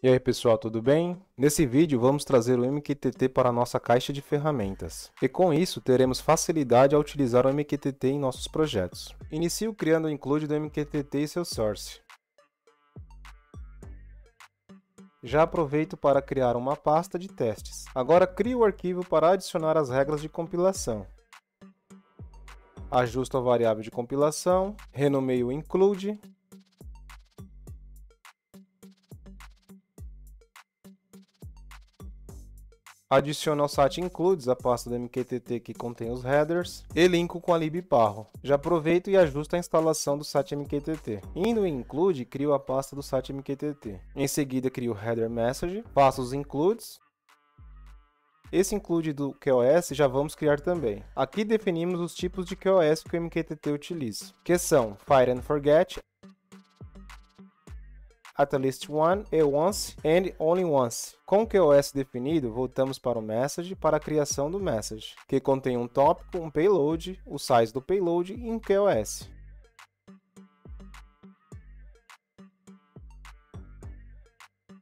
E aí pessoal, tudo bem? Nesse vídeo vamos trazer o MQTT para a nossa caixa de ferramentas. E com isso teremos facilidade ao utilizar o MQTT em nossos projetos. Inicio criando o include do MQTT e seu source. Já aproveito para criar uma pasta de testes. Agora crio o arquivo para adicionar as regras de compilação. Ajusto a variável de compilação, renomeio o include. Adiciono ao site includes a pasta do MQTT que contém os headers e linko com a libparro. Já aproveito e ajusto a instalação do site MQTT. Indo em include, crio a pasta do site MQTT. Em seguida, crio o header message, faço os includes. Esse include do QoS já vamos criar também. Aqui definimos os tipos de QoS que o MQTT utiliza, que são Fire and Forget, at least one, e once, and only once. Com o QoS definido, voltamos para o message para a criação do message, que contém um tópico, um payload, o size do payload e um QoS.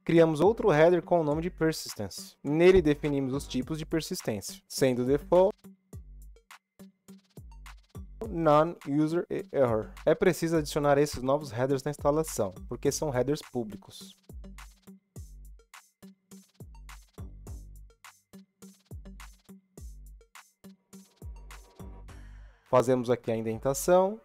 Criamos outro header com o nome de persistence. Nele definimos os tipos de persistência, sendo default, None, User e Error. É preciso adicionar esses novos headers na instalação, porque são headers públicos. Fazemos aqui a indentação.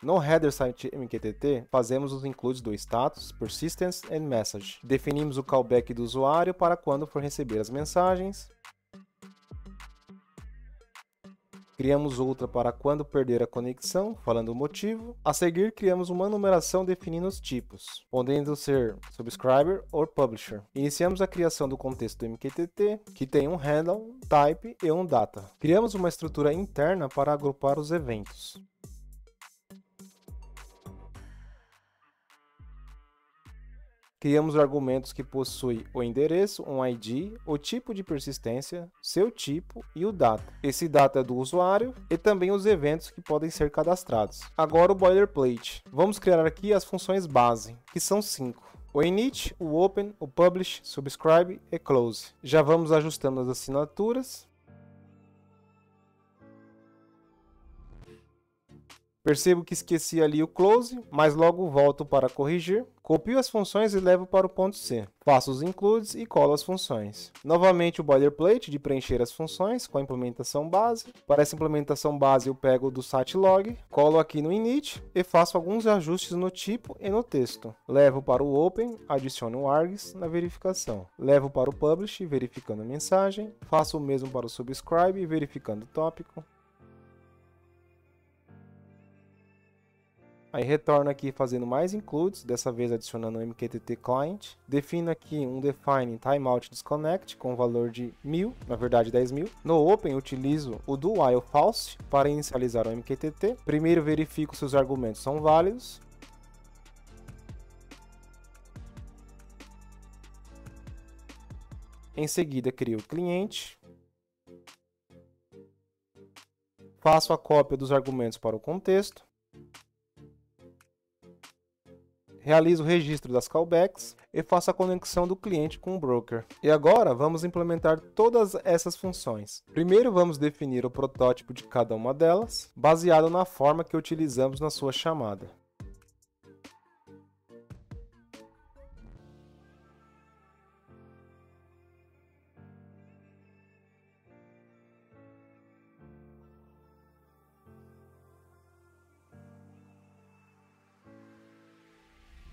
No header site MQTT, fazemos os includes do status, persistence and message. Definimos o callback do usuário para quando for receber as mensagens. Criamos outra para quando perder a conexão, falando o motivo. A seguir, criamos uma numeração definindo os tipos, podendo ser subscriber ou publisher. Iniciamos a criação do contexto do MQTT, que tem um handle, type e um data. Criamos uma estrutura interna para agrupar os eventos. Criamos argumentos que possuem o endereço, um ID, o tipo de persistência, seu tipo e o data. Esse data é do usuário e também os eventos que podem ser cadastrados. Agora o boilerplate. Vamos criar aqui as funções base, que são 5. O init, o open, o publish, subscribe e close. Já vamos ajustando as assinaturas. Percebo que esqueci ali o close, mas logo volto para corrigir. Copio as funções e levo para o ponto C. Faço os includes e colo as funções. Novamente o boilerplate de preencher as funções com a implementação base. Para essa implementação base eu pego do site log, colo aqui no init e faço alguns ajustes no tipo e no texto. Levo para o open, adiciono o args na verificação. Levo para o publish, verificando a mensagem. Faço o mesmo para o subscribe, verificando o tópico. Aí retorno aqui fazendo mais includes, dessa vez adicionando o MQTT Client. Defino aqui um define timeout disconnect com valor de 1000, na verdade 10.000. No Open utilizo o do while false para inicializar o MQTT. Primeiro verifico se os argumentos são válidos. Em seguida crio o cliente. Faço a cópia dos argumentos para o contexto. Realizo o registro das callbacks e faço a conexão do cliente com o broker. E agora vamos implementar todas essas funções. Primeiro vamos definir o protótipo de cada uma delas, baseado na forma que utilizamos na sua chamada.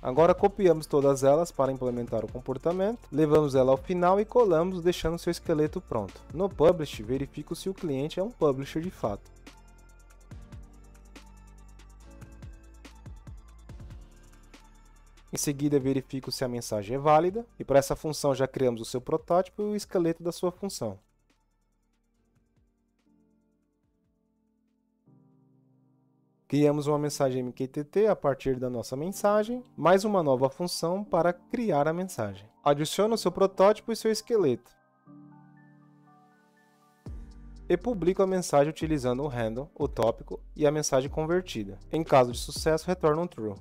Agora copiamos todas elas para implementar o comportamento, levamos ela ao final e colamos, deixando seu esqueleto pronto. No Publish, verifico se o cliente é um publisher de fato. Em seguida, verifico se a mensagem é válida, e para essa função já criamos o seu protótipo e o esqueleto da sua função. Criamos uma mensagem MQTT a partir da nossa mensagem, mais uma nova função para criar a mensagem. Adicione o seu protótipo e seu esqueleto. E publico a mensagem utilizando o handle, o tópico e a mensagem convertida. Em caso de sucesso, retorna um true.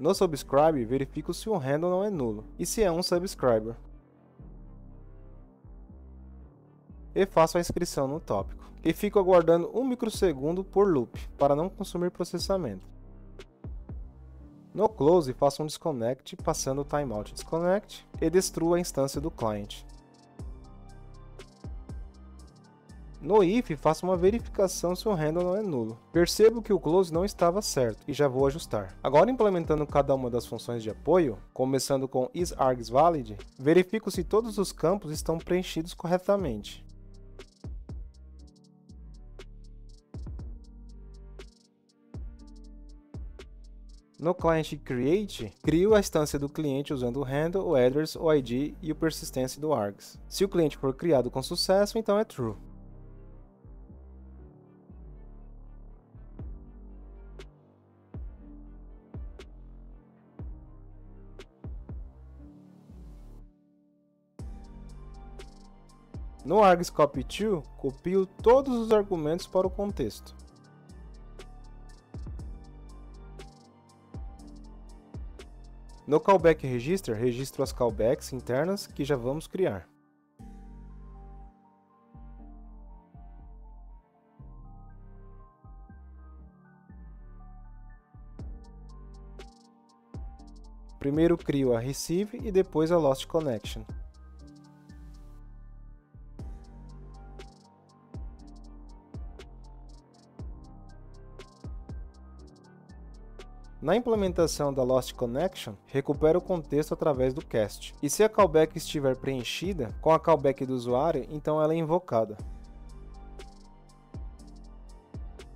No subscribe, verifico se o handle não é nulo e se é um subscriber. E faço a inscrição no tópico. E fico aguardando 1 microsegundo por loop, para não consumir processamento. No close, faço um disconnect passando o timeout disconnect e destruo a instância do client. No if, faço uma verificação se o handle não é nulo. Percebo que o close não estava certo e já vou ajustar. Agora, implementando cada uma das funções de apoio, começando com isArgsValid, verifico se todos os campos estão preenchidos corretamente. No client create, crio a instância do cliente usando o handle, o address, o ID e o persistence do args. Se o cliente for criado com sucesso, então é true. No args copy2, copio todos os argumentos para o contexto. No callback register, registro as callbacks internas que já vamos criar. Primeiro crio a receive e depois a lost connection. Na implementação da Lost Connection, recupero o contexto através do cast. E se a callback estiver preenchida com a callback do usuário, então ela é invocada.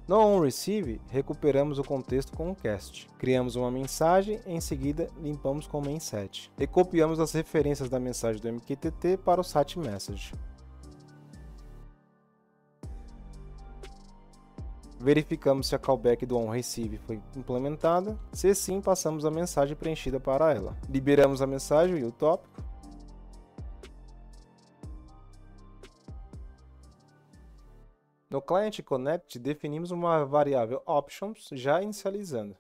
No onReceive, recuperamos o contexto com o cast. Criamos uma mensagem e em seguida limpamos com o mainset. E copiamos as referências da mensagem do MQTT para o site message. Verificamos se a callback do onReceive foi implementada. Se sim, passamos a mensagem preenchida para ela. Liberamos a mensagem e o tópico. No Client Connect, definimos uma variável options já inicializando.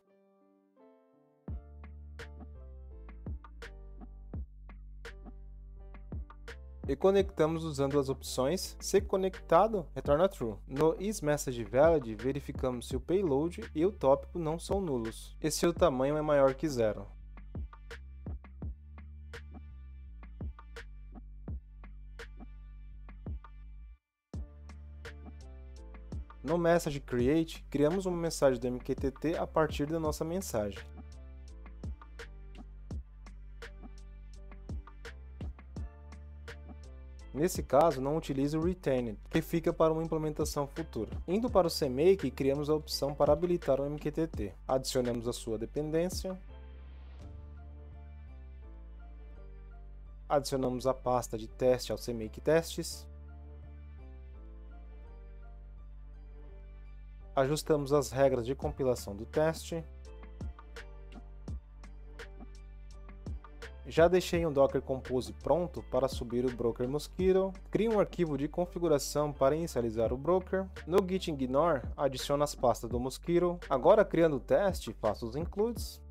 E conectamos usando as opções se conectado, retorna true. No isMessageValid, verificamos se o payload e o tópico não são nulos, e se o tamanho é maior que 0. No MessageCreate, criamos uma mensagem do MQTT a partir da nossa mensagem. Nesse caso, não utilize o Retained, que fica para uma implementação futura. Indo para o CMake, criamos a opção para habilitar o MQTT. Adicionamos a sua dependência. Adicionamos a pasta de teste ao CMake Testes. Ajustamos as regras de compilação do teste. Já deixei um Docker Compose pronto para subir o Broker Mosquito. Crio um arquivo de configuração para inicializar o broker. No git ignore, adiciono as pastas do Mosquito. Agora, criando o teste, faço os includes.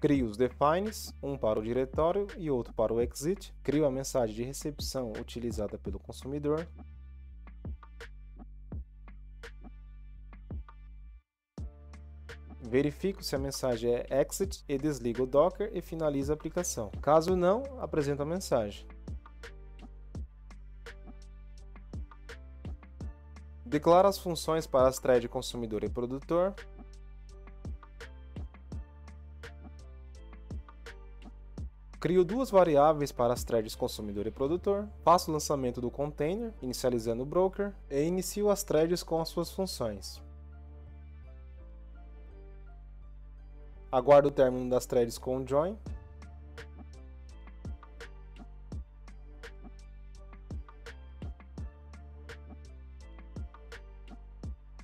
Crio os defines, um para o diretório e outro para o exit. Crio a mensagem de recepção utilizada pelo consumidor. Verifico se a mensagem é exit e desligo o Docker e finalizo a aplicação. Caso não, apresento a mensagem. Declaro as funções para as threads consumidor e produtor. Crio duas variáveis para as threads consumidor e produtor. Faço o lançamento do container, inicializando o broker, e inicio as threads com as suas funções. Aguardo o término das threads com o join.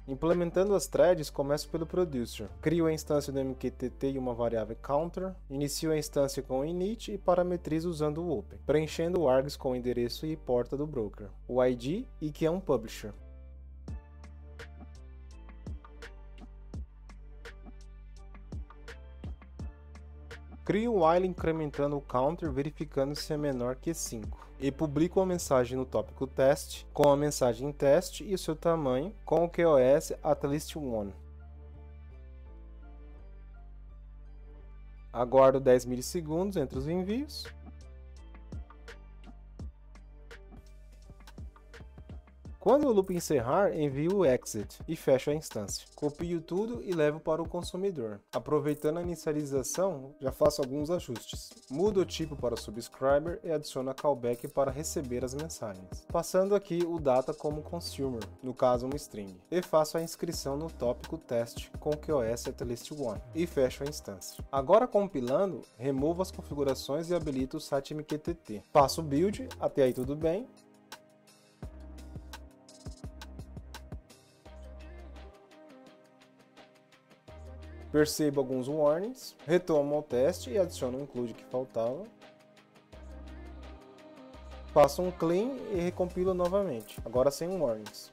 Implementando as threads, começo pelo producer. Crio a instância do MQTT e uma variável counter. Inicio a instância com o init e parametrizo usando o open, preenchendo o args com o endereço e porta do broker, o ID e que é um publisher. Crio um while incrementando o counter, verificando se é menor que 5. E publico uma mensagem no tópico teste, com a mensagem teste e o seu tamanho, com o QoS at least 1. Aguardo 10 milissegundos entre os envios. Quando o loop encerrar, envio o exit e fecho a instância. Copio tudo e levo para o consumidor. Aproveitando a inicialização, já faço alguns ajustes. Mudo o tipo para subscriber e adiciono a callback para receber as mensagens. Passando aqui o data como consumer, no caso uma string. E faço a inscrição no tópico teste com QoS at least 1 e fecho a instância. Agora compilando, removo as configurações e habilito o site MQTT. Faço o build, até aí tudo bem. Percebo alguns warnings, retomo ao teste e adiciono o include que faltava. Faço um clean e recompilo novamente, agora sem warnings.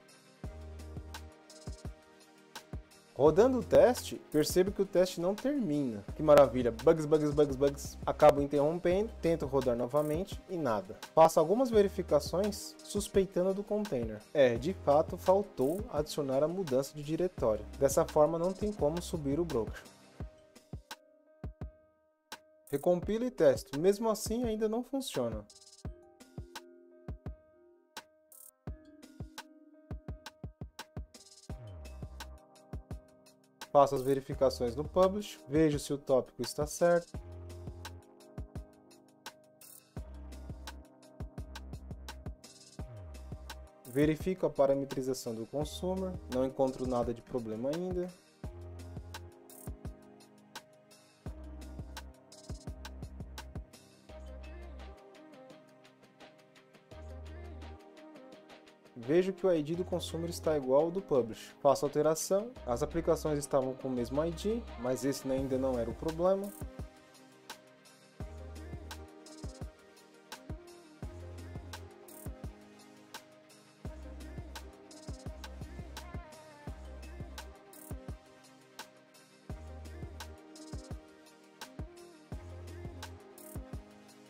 Rodando o teste, percebo que o teste não termina. Que maravilha, bugs. Acabo interrompendo, tento rodar novamente e nada. Faço algumas verificações suspeitando do container. De fato faltou adicionar a mudança de diretório. Dessa forma não tem como subir o broker. Recompilo e testo, mesmo assim ainda não funciona. Faço as verificações no publish, vejo se o tópico está certo. Verifico a parametrização do consumer, não encontro nada de problema ainda. Vejo que o ID do consumer está igual ao do publish. Faço alteração, as aplicações estavam com o mesmo ID, mas esse ainda não era o problema.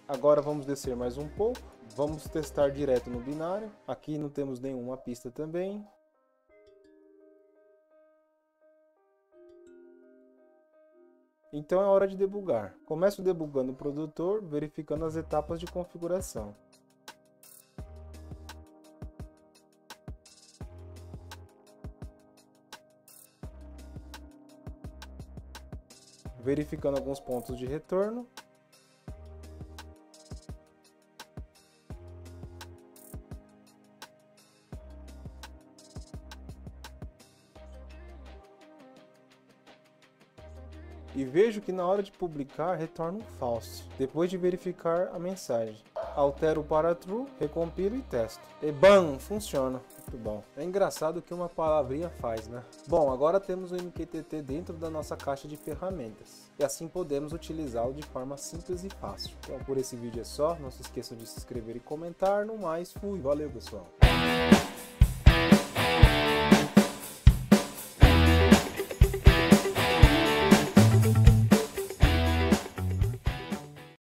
Agora vamos descer mais um pouco. Vamos testar direto no binário. Aqui não temos nenhuma pista também. Então é hora de debugar. Começo debugando o produtor, verificando as etapas de configuração. Verificando alguns pontos de retorno. E vejo que na hora de publicar retorna um false, depois de verificar a mensagem. Altero para true, recompilo e testo. E bam, funciona. Muito bom. É engraçado o que uma palavrinha faz, né? Bom, agora temos o MQTT dentro da nossa caixa de ferramentas. E assim podemos utilizá-lo de forma simples e fácil. Então por esse vídeo é só, não se esqueçam de se inscrever e comentar. No mais, fui, valeu pessoal!